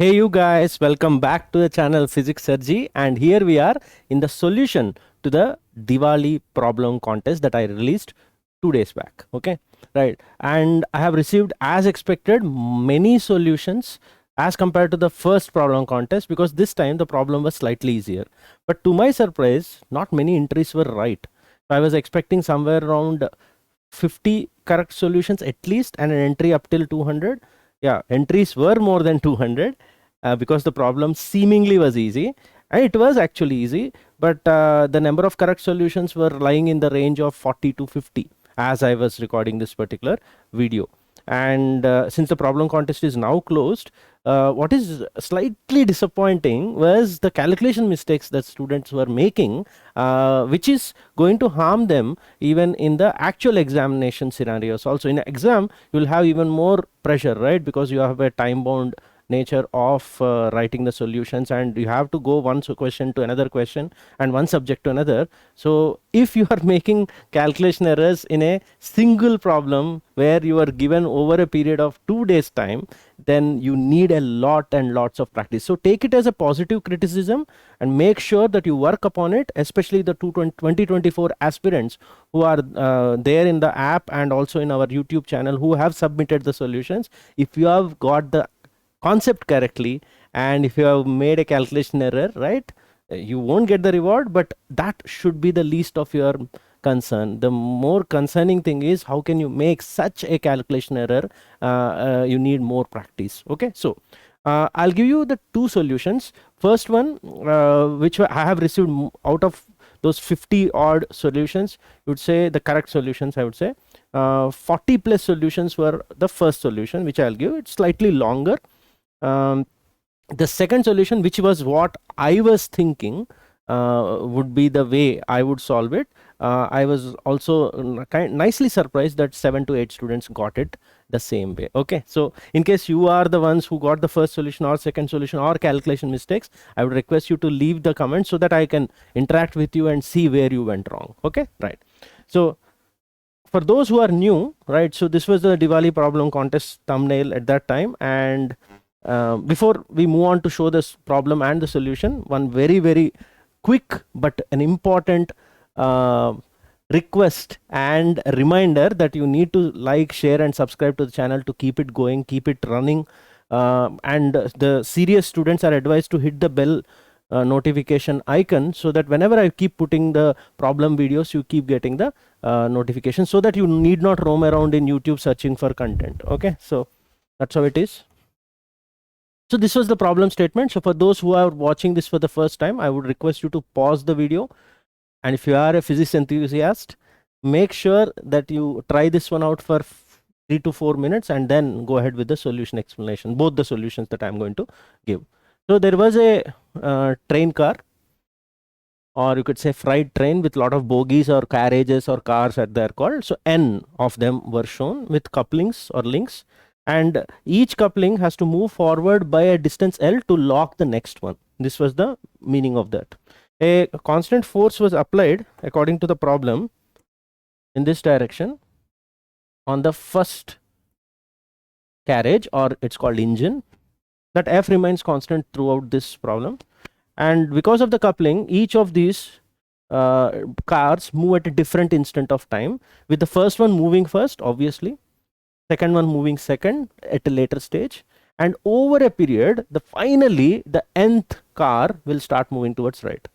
Hey you guys, welcome back to the channel physicssirjee, and here we are in the solution to the Diwali problem contest that I released 2 days back. Okay, right, and I have received, as expected, many solutions as compared to the first problem contest, because this time the problem was slightly easier. But to my surprise, not many entries were right. I was expecting somewhere around 50 correct solutions at least, and an entry up till 200. Yeah, entries were more than 200 because the problem seemingly was easy, and it was actually easy, but the number of correct solutions were lying in the range of 40 to 50 as I was recording this particular video. And since the problem contest is now closed, what is slightly disappointing was the calculation mistakes that students were making, which is going to harm them even in the actual examination scenarios. Also, in an exam, you will have even more pressure, right? Because you have a time bound nature of writing the solutions, and you have to go one question to another question and one subject to another. So if you are making calculation errors in a single problem where you are given over a period of 2 days time, then you need a lot and lots of practice. So take it as a positive criticism and make sure that you work upon it, especially the 2024 aspirants who are there in the app and also in our YouTube channel who have submitted the solutions. If you have got the concept correctly, and if you have made a calculation error, right, you won't get the reward, but that should be the least of your concern. The more concerning thing is how can you make such a calculation error. You need more practice. Okay, so I'll give you the two solutions. First one, which I have received out of those 50 odd solutions, you would say the correct solutions, I would say 40 plus solutions were the first solution, which I'll give. It's slightly longer. The second solution, which was what I was thinking would be the way I would solve it, I was also nicely surprised that 7 to 8 students got it the same way. Okay, so in case you are the ones who got the first solution or second solution or calculation mistakes, I would request you to leave the comments so that I can interact with you and see where you went wrong. Okay, right. So for those who are new, right, so this was the Diwali problem contest thumbnail at that time, and before we move on to show this problem and the solution, one very quick but an important request and reminder that you need to like, share and subscribe to the channel to keep it going, keep it running, and the serious students are advised to hit the bell notification icon so that whenever I keep putting the problem videos, you keep getting the notification, so that you need not roam around in YouTube searching for content. Okay, so that's how it is. So this was the problem statement. So for those who are watching this for the first time, I would request you to pause the video, and if you are a physics enthusiast, make sure that you try this one out for 3 to 4 minutes and then go ahead with the solution explanation, both the solutions that I'm going to give. So there was a train car, or you could say freight train, with a lot of bogies or carriages or cars as they're called. So N of them were shown with couplings or links, and each coupling has to move forward by a distance L to lock the next one. This was the meaning of that. A constant force was applied according to the problem in this direction on the first carriage, or it's called engine. That F remains constant throughout this problem, and because of the coupling, each of these cars move at a different instant of time, with the first one moving first, obviously, second one moving second at a later stage, and over a period, finally the nth car will start moving towards right.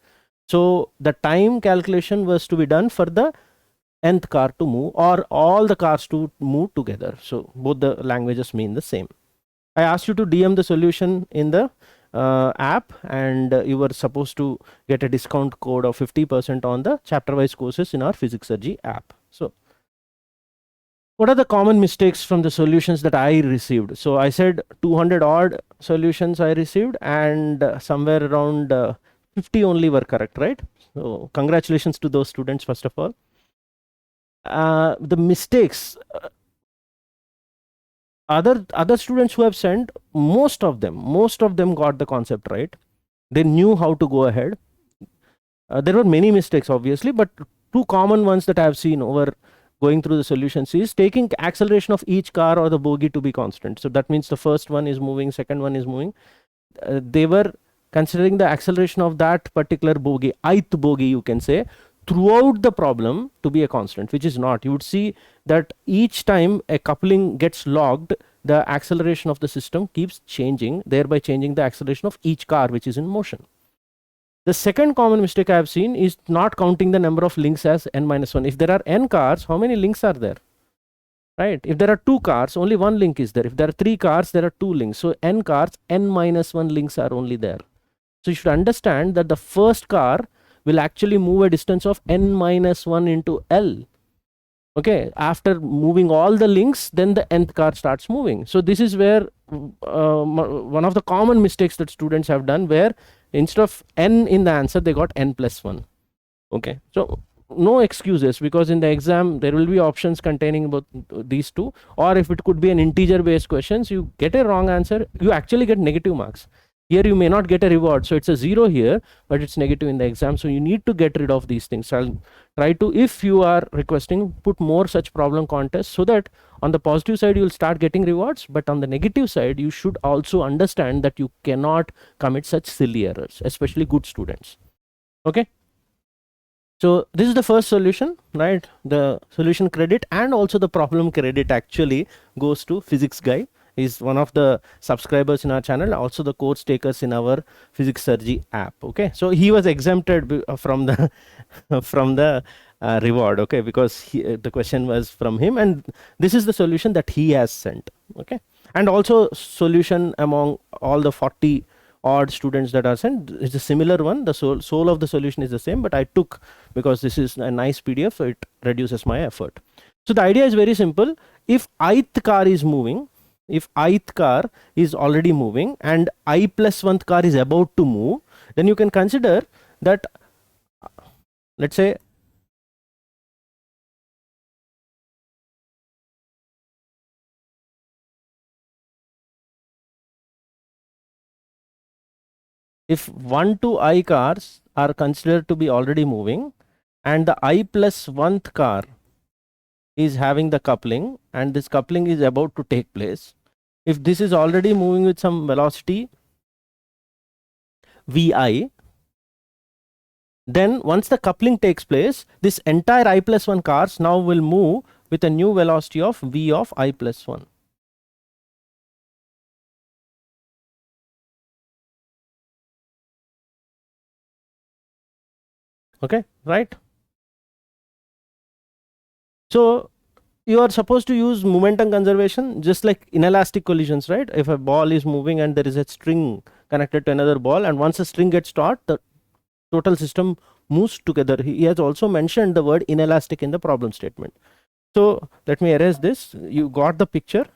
So the time calculation was to be done for the nth car to move, or all the cars to move together. So both the languages mean the same. I asked you to DM the solution in the app, and you were supposed to get a discount code of 50% on the chapter wise courses in our physicssirjee app. So what are the common mistakes from the solutions that I received? So I said 200 odd solutions I received, and somewhere around 50 only were correct, right? So congratulations to those students, first of all. The mistakes, other students who have sent, most of them got the concept right. They knew how to go ahead. There were many mistakes, obviously, but two common ones that I have seen over going through the solutions is taking acceleration of each car or the bogie to be constant. So that means the first one is moving, second one is moving. they were considering the acceleration of that particular bogey, ith bogey you can say, throughout the problem to be a constant, which is not. You would see that each time a coupling gets logged, the acceleration of the system keeps changing, thereby changing the acceleration of each car which is in motion. The second common mistake I have seen is not counting the number of links as n-1. If there are n cars, how many links are there? Right? If there are 2 cars, only 1 link is there. If there are 3 cars, there are 2 links. So n cars, n-1 links are only there. So you should understand that the first car will actually move a distance of n-1 into L. Okay, after moving all the links, then the nth car starts moving. So this is where one of the common mistakes that students have done, where instead of n in the answer, they got n+1. Okay, so no excuses, because in the exam there will be options containing both these two, or if it could be an integer based questions, you get a wrong answer, you actually get negative marks. Here you may not get a reward, so it's a 0 here, but it's negative in the exam. So you need to get rid of these things. So I'll try to, if you are requesting, put more such problem contests, so that on the positive side you will start getting rewards, but on the negative side you should also understand that you cannot commit such silly errors, especially good students. Okay, so this is the first solution, right? The solution credit and also the problem credit actually goes to Physics Guy. Is one of the subscribers in our channel, also the course takers in our PhysicsSirjee app. Okay, so he was exempted from the from the reward, okay, because the question was from him, and this is the solution that he has sent. Okay, and also solution among all the 40 odd students that are sent is a similar one. The soul of the solution is the same, but I took, because this is a nice PDF, so it reduces my effort. So the idea is very simple. If ith car is moving, if ith car is already moving and i+1th car is about to move, then you can consider that, let's say, if 1 to I cars are considered to be already moving and the i+1th car is having the coupling and this coupling is about to take place, if this is already moving with some velocity vi, then once the coupling takes place, this entire i+1 cars now will move with a new velocity of v of i+1. Okay, right? So you are supposed to use momentum conservation just like inelastic collisions, right? If a ball is moving and there is a string connected to another ball, and once a string gets taut, the total system moves together. He has also mentioned the word inelastic in the problem statement. So let me erase this. You got the picture.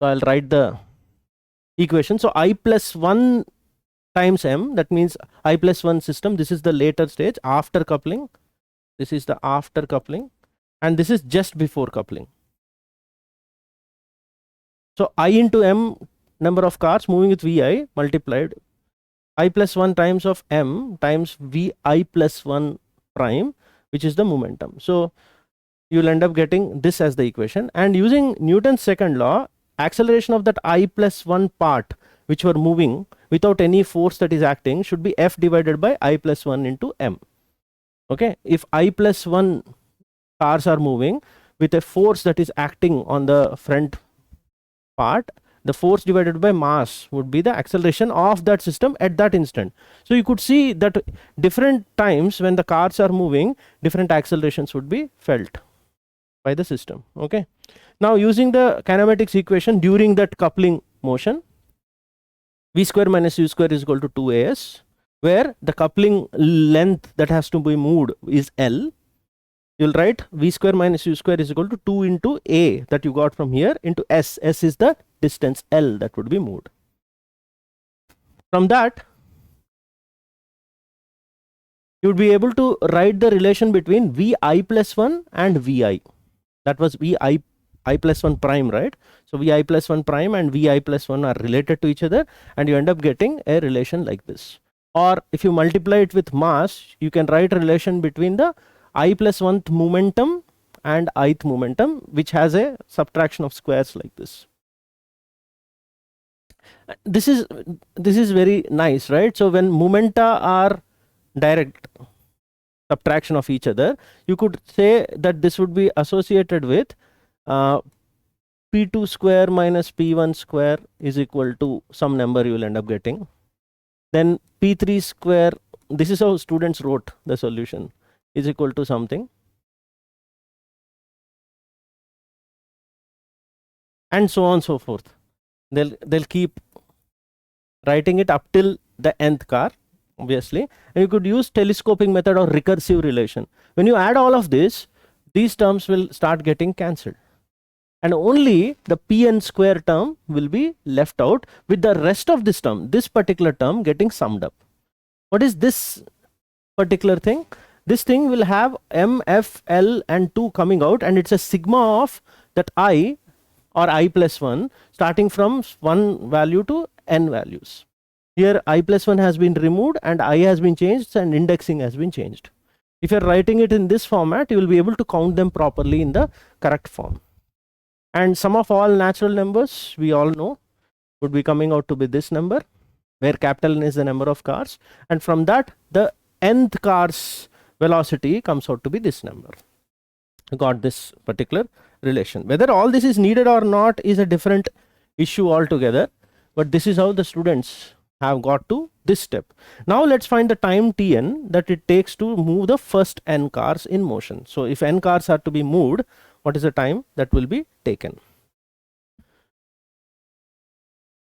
So I'll write the equation. So i+1 times m, that means i+1 system. This is the later stage after coupling. This is the after coupling, and this is just before coupling. So I into m number of cars moving with vi multiplied i+1 times of m times vi+1 prime, which is the momentum. So you'll end up getting this as the equation, and using Newton's second law, acceleration of that i+1 part which were moving without any force that is acting should be f divided by i+1 into m. Okay, if i+1 cars are moving with a force that is acting on the front part, the force divided by mass would be the acceleration of that system at that instant. So you could see that different times when the cars are moving, different accelerations would be felt by the system. Okay, now using the kinematics equation during that coupling motion, v square minus u square is equal to 2as, where the coupling length that has to be moved is L. You'll write v square minus u square is equal to 2 into a that you got from here into s. S is the distance L that would be moved. From that, you would be able to write the relation between vi+1 and vi. That was vi+1 prime, right? So vi+1 prime and vi+1 are related to each other, and you end up getting a relation like this. Or if you multiply it with mass, you can write a relation between the i+1th momentum and ith momentum, which has a subtraction of squares like this. This is very nice, right? So when momenta are direct subtraction of each other, you could say that this would be associated with p2 square minus p1 square is equal to some number you will end up getting. Then p3 square, this is how students wrote the solution, is equal to something, and so on and so forth. They'll keep writing it up till the nth car, obviously. And you could use telescoping method or recursive relation. When you add all of this, these terms will start getting cancelled, and only the pn square term will be left out, with the rest of this term, this particular term, getting summed up. What is this particular thing? This thing will have m, f, l and 2 coming out, and it's a sigma of that I or I plus 1 starting from 1 value to n values. Here I plus 1 has been removed and I has been changed and indexing has been changed. If you're writing it in this format, you will be able to count them properly in the correct form. And sum of all natural numbers, we all know, would be coming out to be this number, where capital N is the number of cars, and from that the nth car's velocity comes out to be this number. You got this particular relation. Whether all this is needed or not is a different issue altogether, but this is how the students have got to this step. Now let's find the time Tn that it takes to move the first n cars in motion. So if n cars are to be moved, what is the time that will be taken?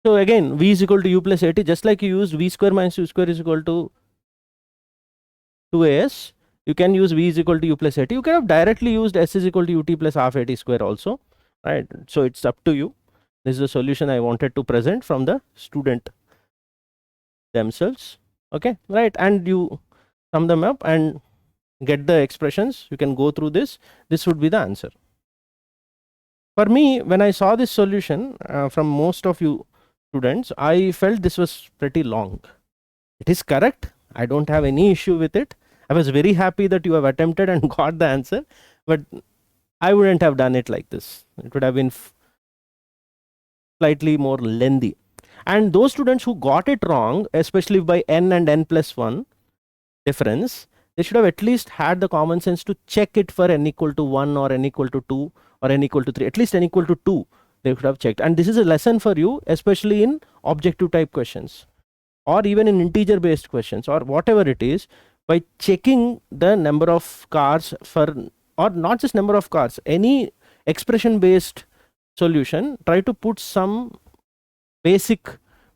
So again, v is equal to u plus at, just like you used v square minus u square is equal to 2as, you can use v is equal to u plus at. You can have directly used s is equal to ut plus half at square also, right? So it's up to you. This is the solution I wanted to present from the student themselves. Okay, right? And you sum them up and get the expressions. You can go through this. This would be the answer. For me, when I saw this solution from most of you students, I felt this was pretty long. It is correct. I don't have any issue with it. I was very happy that you have attempted and got the answer, but I wouldn't have done it like this. It would have been slightly more lengthy. And those students who got it wrong, especially by n and n plus 1 difference, they should have at least had the common sense to check it for n equal to 1 or n equal to 2 or n equal to 3, at least n equal to 2 they should have checked. And this is a lesson for you, especially in objective type questions or even in integer based questions or whatever it is. By checking the number of cars for, or not just number of cars, any expression based solution, try to put some basic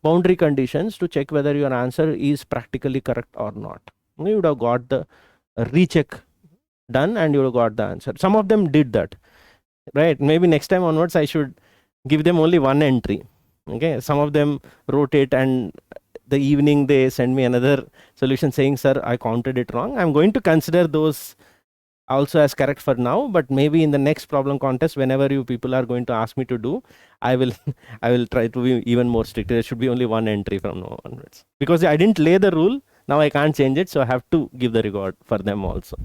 boundary conditions to check whether your answer is practically correct or not. You would have got the recheck done and you would have got the answer. Some of them did that, right? Maybe next time onwards I should give them only one entry. Okay, some of them wrote it and the evening they send me another solution saying, sir, I counted it wrong. I'm going to consider those also as correct for now, but maybe in the next problem contest, whenever you people are going to ask me to do, I will try to be even more strict. There should be only one entry from now onwards, because I didn't lay the rule. Now I can't change it, so I have to give the reward for them also.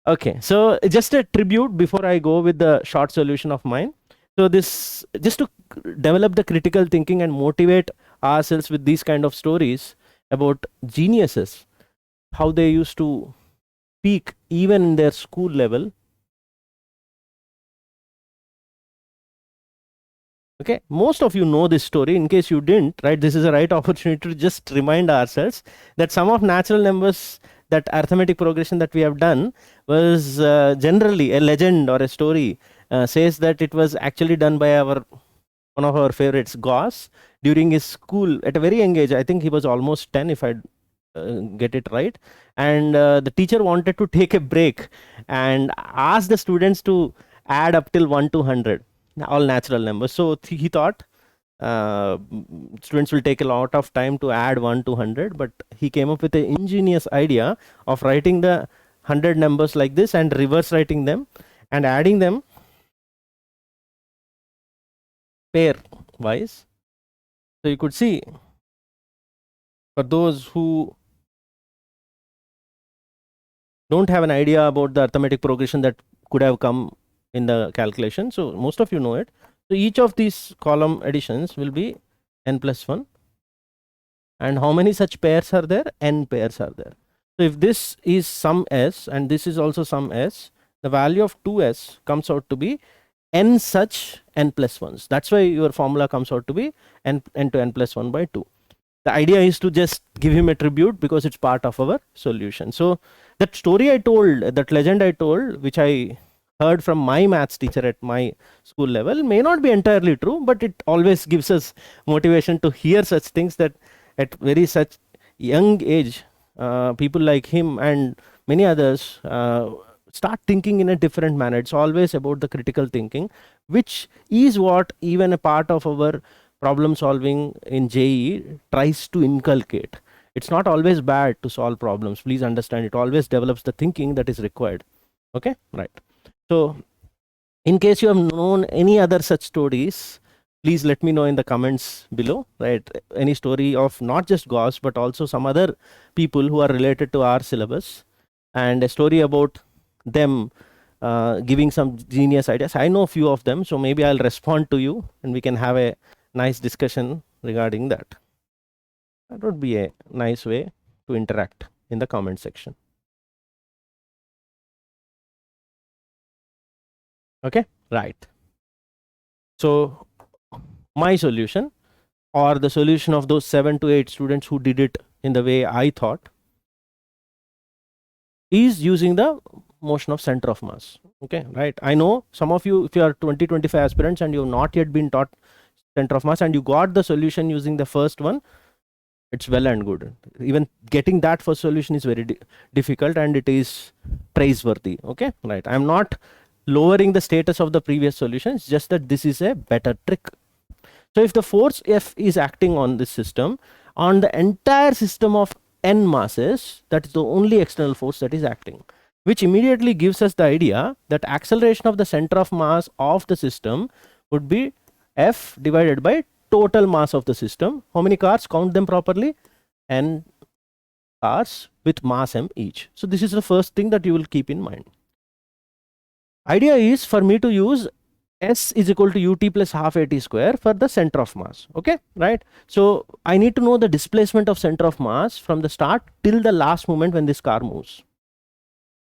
Okay, so just a tribute before I go with the short solution of mine. So this, just to develop the critical thinking and motivate ourselves with these kind of stories about geniuses, how they used to peak even in their school level. Okay, most of you know this story. In case you didn't, right, this is a right opportunity to just remind ourselves that some of natural numbers, that arithmetic progression that we have done was generally a legend or a story says that it was actually done by one of our favorites, Gauss, during his school at a very young age. I think he was almost 10 if I get it right. And the teacher wanted to take a break and ask the students to add up till 1 to 100, all natural numbers. So he thought students will take a lot of time to add 1 to 100, but he came up with an ingenious idea of writing the 100 numbers like this and reverse writing them and adding them pair wise. So you could see, for those who don't have an idea about the arithmetic progression that could have come in the calculation, so most of you know it. So each of these column additions will be n plus 1. And how many such pairs are there? N pairs are there. So if this is some s and this is also some s, the value of 2s comes out to be n such n plus 1s. That's why your formula comes out to be n to n plus 1 by 2. The idea is to just give him a tribute because it's part of our solution. So that story I told, that legend I told, which I heard from my maths teacher at my school level, may not be entirely true, but it always gives us motivation to hear such things, that at very such young age, people like him and many others start thinking in a different manner. It's always about the critical thinking, which is what even a part of our problem solving in JEE tries to inculcate. It's not always bad to solve problems. Please understand, it always develops the thinking that is required. Okay, right. So in case you have known any other such stories, please let me know in the comments below, right? Any story of not just Gauss, but also some other people who are related to our syllabus, and a story about them giving some genius ideas. I know a few of them, so maybe I'll respond to you and we can have a nice discussion regarding that. That would be a nice way to interact in the comment section. Okay, right. So my solution, or the solution of those 7 to 8 students who did it in the way I thought, is using the motion of center of mass. Okay, right. I know some of you, if you are 20-25 aspirants and you have not yet been taught center of mass and you got the solution using the first one, it's well and good. Even getting that first solution is very difficult, and it is praiseworthy. Okay, right. I'm not lowering the status of the previous solution, it's just that this is a better trick. So if the force F is acting on this system, on the entire system of n masses, that is the only external force that is acting, which immediately gives us the idea that acceleration of the center of mass of the system would be F divided by total mass of the system. How many cars? Count them properly. N cars with mass m each. So this is the first thing that you will keep in mind. Idea is for me to use S is equal to ut plus half at square for the center of mass. Okay, right? So I need to know the displacement of center of mass from the start till the last moment when this car moves.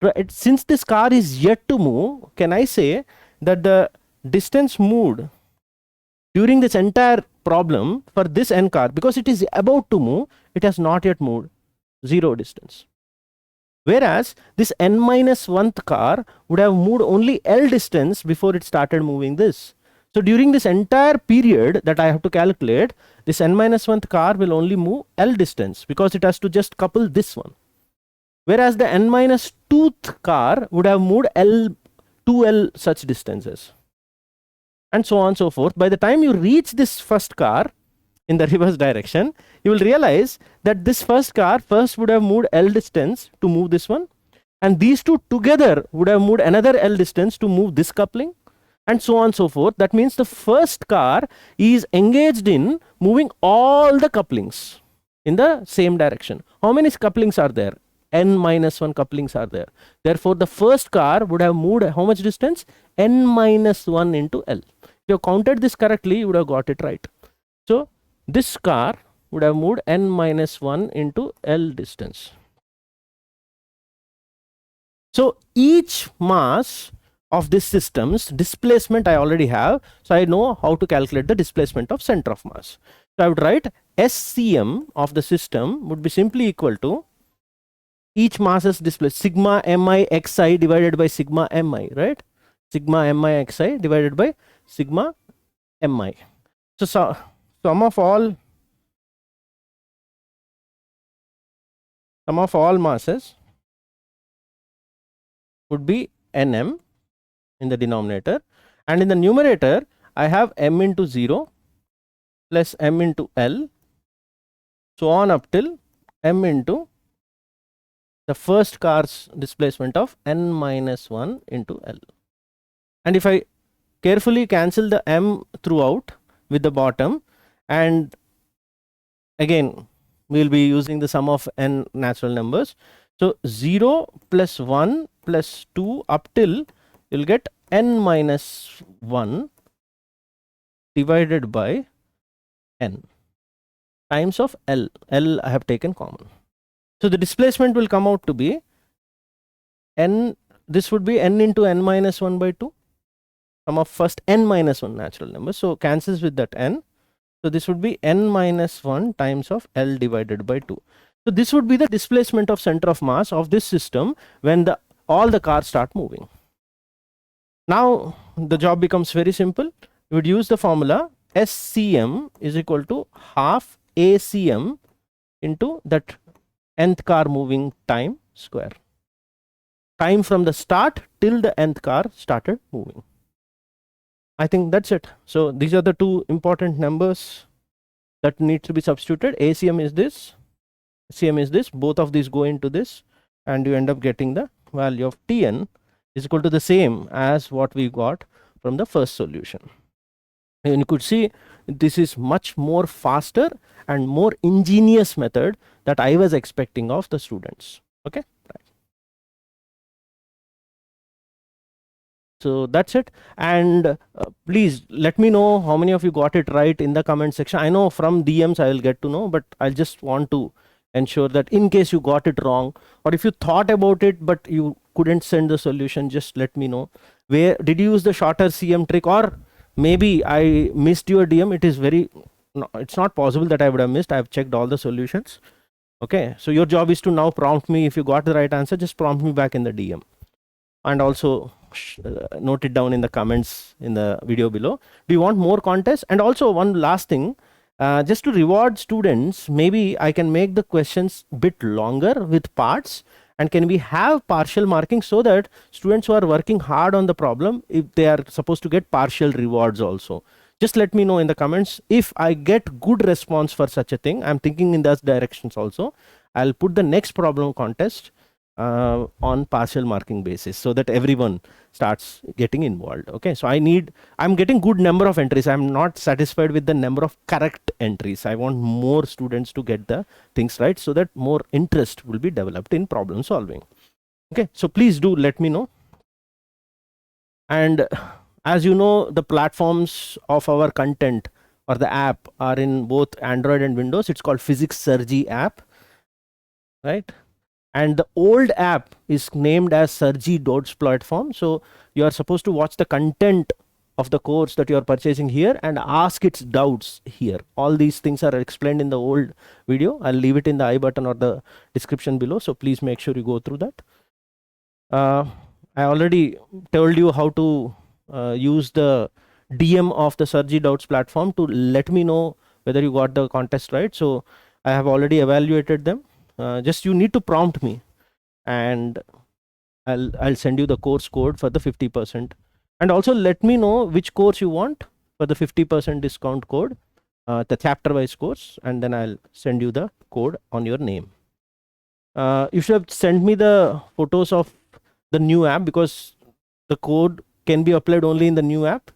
Right? Since this car is yet to move, can I say that the distance moved during this entire problem for this n car, because it is about to move, it has not yet moved, 0 distance. Whereas this n minus 1th car would have moved only L distance before it started moving this. So during this entire period that I have to calculate, this n minus 1th car will only move L distance because it has to just couple this one. Whereas the n minus 2th car would have moved L, 2L such distances. And so on and so forth. By the time you reach this first car in the reverse direction, you will realize that this first car first would have moved L distance to move this one, and these two together would have moved another L distance to move this coupling, and so on and so forth. That means the first car is engaged in moving all the couplings in the same direction. How many couplings are there? N minus 1 couplings are there. Therefore, the first car would have moved how much distance? N minus 1 into L. If you have counted this correctly, you would have got it right. So this car would have moved n minus 1 into L distance. So each mass of this system's displacement I already have, so I know how to calculate the displacement of center of mass. So I would write SCM of the system would be simply equal to each mass's displacement, sigma mi xi divided by sigma mi, right? Sigma mi xi divided by sigma mi. So sum of all masses would be nm in the denominator, and in the numerator I have m into 0 plus m into L, so on up till m into the first car's displacement of n minus 1 into L. And if I carefully cancel the m throughout with the bottom, and again we will be using the sum of n natural numbers, so 0 plus 1 plus 2 up till you will get n minus 1 divided by n. times of L. L I have taken common. So the displacement will come out to be n, this would be n into n minus 1 by 2, sum of first n minus 1 natural number. So cancels with that n. So this would be n minus 1 times of L divided by 2. So this would be the displacement of center of mass of this system when all the cars start moving. Now the job becomes very simple. You would use the formula SCM is equal to half ACM into that nth car moving time square. Time from the start till the nth car started moving. I think that's it. So these are the two important numbers that need to be substituted. ACM is this, CM is this, both of these go into this, and you end up getting the value of Tn is equal to the same as what we got from the first solution. And you could see this is much more faster and more ingenious method that I was expecting of the students. Okay, right. So that's it. And please let me know how many of you got it right in the comment section. I know from DMs I will get to know, but I just want to ensure that in case you got it wrong, or if you thought about it but you couldn't send the solution, just let me know. Where did you use the shorter CM trick, or maybe I missed your DM? It is very, no, it's not possible that I would have missed. I have checked all the solutions. Okay, so your job is to now prompt me. If you got the right answer, just prompt me back in the DM, and also note it down in the comments in the video below. Do you want more contests? And also one last thing, just to reward students, maybe I can make the questions bit longer with parts, and can we have partial marking so that students who are working hard on the problem, if they are supposed to get partial rewards also. Just let me know in the comments. If I get good response for such a thing, I'm thinking in those directions also, I'll put the next problem contest on partial marking basis, so that everyone starts getting involved. Okay, so I'm getting good number of entries. I'm not satisfied with the number of correct entries. I want more students to get the things right, so that more interest will be developed in problem solving. Okay, so please do let me know. And as you know, the platforms of our content or the app are in both Android and Windows. It's called physicssirjee app, right? And the old app is named as Sirjee Dots platform. So you are supposed to watch the content of the course that you are purchasing here and ask its doubts here. All these things are explained in the old video. I'll leave it in the I button or the description below. So please make sure you go through that. I already told you how to use the DM of the Sirjee Dots platform to let me know whether you got the contest right. So I have already evaluated them. Just you need to prompt me, and I'll send you the course code for the 50%, and also let me know which course you want for the 50% discount code, the chapter wise course, and then I'll send you the code on your name. You should have sent me the photos of the new app, because the code can be applied only in the new app.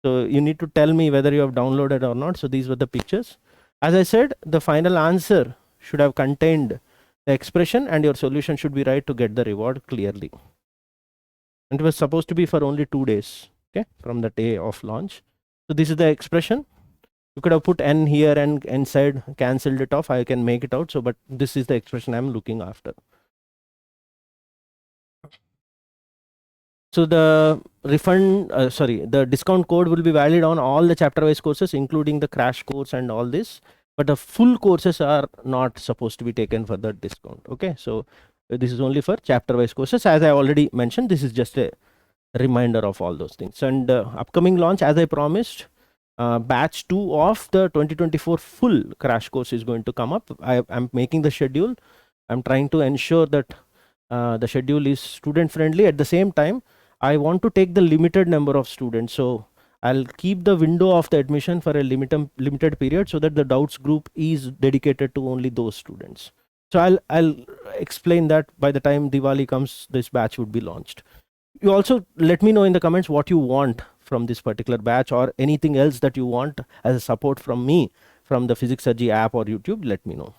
So you need to tell me whether you have downloaded or not. So these were the pictures. As I said, the final answer should have contained the expression, and your solution should be right to get the reward clearly. And it was supposed to be for only 2 days, okay, from the day of launch. So this is the expression. You could have put n here and inside cancelled it off. I can make it out. So, but this is the expression I'm looking after. So the refund, the discount code will be valid on all the chapter wise courses, including the crash course and all this. But the full courses are not supposed to be taken for the discount. Okay, so this is only for chapter wise courses. As I already mentioned, this is just a reminder of all those things. And upcoming launch, as I promised, batch 2 of the 2024 full crash course is going to come up. I'm making the schedule. I'm trying to ensure that the schedule is student friendly. At the same time, I want to take the limited number of students. So I'll keep the window of the admission for a limited period, so that the doubts group is dedicated to only those students. So I'll explain that by the time Diwali comes, this batch would be launched. You also let me know in the comments what you want from this particular batch, or anything else that you want as a support from me from the physicssirjee app or YouTube. Let me know.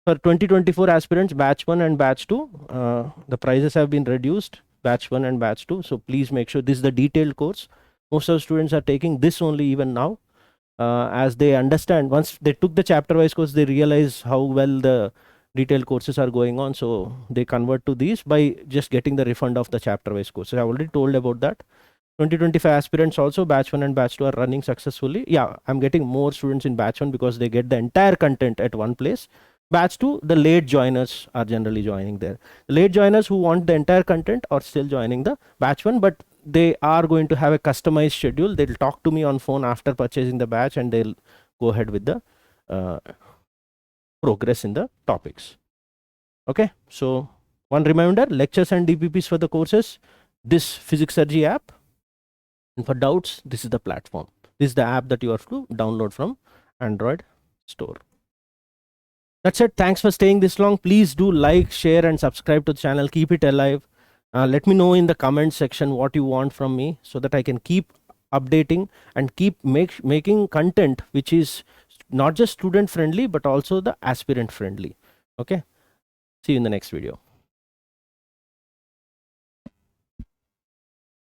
For 2024 aspirants, batch 1 and batch 2, the prices have been reduced. Batch 1 and batch 2. So please make sure this is the detailed course. Most of the students are taking this only even now. as they understand, once they took the chapter wise course, they realize how well the detailed courses are going on, so they convert to these by just getting the refund of the chapter wise courses. I already told about that. 2025 aspirants also, batch 1 and batch 2 are running successfully. Yeah, I'm getting more students in batch 1 because they get the entire content at one place. Batch 2, the late joiners are generally joining there. The late joiners who want the entire content are still joining the batch 1, but they are going to have a customized schedule. They'll talk to me on phone after purchasing the batch, and they'll go ahead with the progress in the topics. Okay, so one reminder, lectures and DPPs for the courses, this PhysicsSirjee app, and for doubts, this is the platform. This is the app that you have to download from Android store. That's it. Thanks for staying this long. Please do like, share, and subscribe to the channel. Keep it alive. Let me know in the comment section what you want from me, so that I can keep updating and keep making content which is not just student friendly but also the aspirant friendly. Okay, see you in the next video.